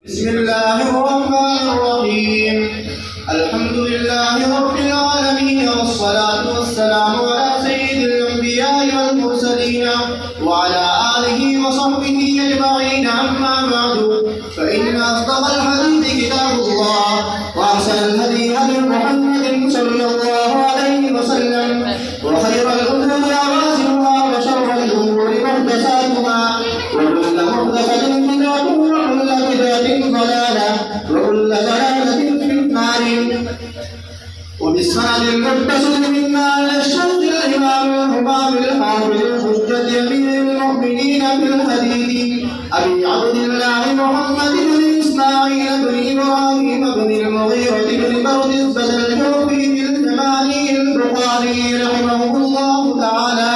بسم الله الرحمن الرحيم. الحمد لله رب العالمين، والصلاة والسلام على سيد الأنبياء والمرسلين وعلى آله وصحبه أجمعين. أما بعد، فإن أصدق الحديث كتاب الله، وأحسن الهدي هدي محمد صلى الله عليه وسلم، وخير الأمور محدثاتها، وشر الأمور محدثاتها، وكل محدثة بدعة، وكل بدعة ضلالة، وكل ضلالة في النار. وبالسند المتصل منا على الشيخ الإمام الحافظ الحجة أمير المؤمنين في الحديث أبي عبد الله محمد بن إسماعيل بن إبراهيم بن المغيرة بن بردزبة الجوفي الجمالي البخاري رحمه الله تعالى.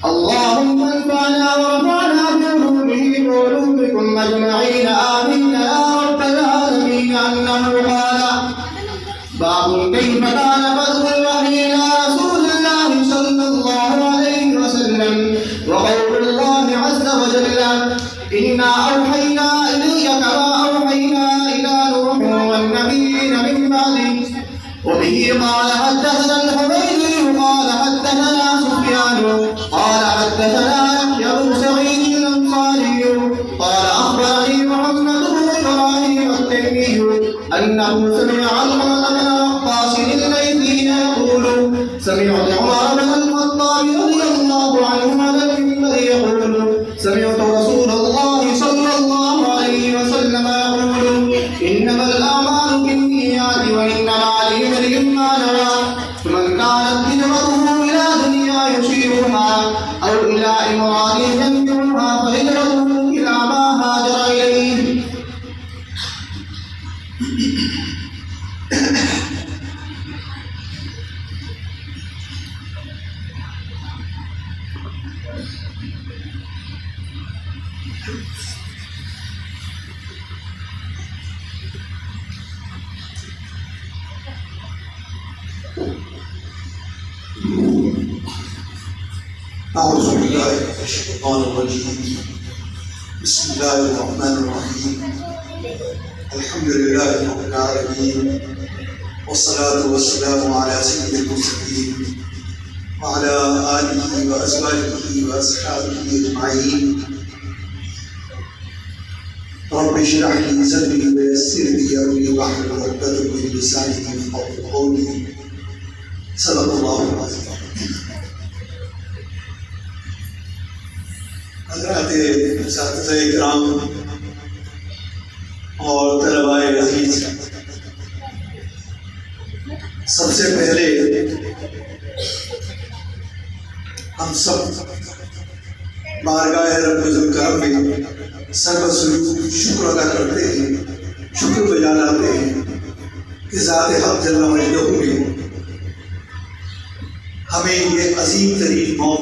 اللهم انفعنا ورفعنا بعلومه وعلومكم أجمعين، آمين يا رب العالمين. أنه قال: باب كيف كان بدء الوحي إلى رسول الله صلى الله عليه وسلم، وقول الله عز وجل: إنا أوحينا إليك كما أوحينا إلى نوح والنبيين من بعده. وبه قال: حدثنا الحميدي قال حدثنا سفيان قال حدثنا يحيى بن سعيد الأنصاري قال أخبرني محمد بن إبراهيم التيمي أنه سمع علقمة بن وقاص الليثي يقول: سمعت عمر بن الخطاب رضي الله عنه على المنبر يقول: سمعت رسول الله صلى الله عليه وسلم يقول: إنما الأعمال بالنيات، وإنما لامرئ ما نوى. فمن كانت هجرته إلى دنيا يصيبها أو إلى امرأة ينكحها فهجرته إلى ما هاجر إليه. أعوذ بالله من الشيطان الرجيم. بسم الله الرحمن الرحيم. الحمد لله رب العالمين، والصلاة والسلام على سيد المرسلين وعلى آله وأزواجه وأصحابه أجمعين. رب اشرح لي صدري ويسر لي أمري واحلل عقدة من لساني يفقهوا قولي. صدق الله العظيم. हज़रात असातिज़ा इकराम और तलबाए अज़ीज़, सबसे पहले हम सब बारगाह रब्बुल करम में सर्वस्वरूप शुक्र अदा करते हैं, शुक्र बजा लाते हैं कि ज़ात हक़ जल्ल मजदहू ने हमें ये अजीम तरीन मौका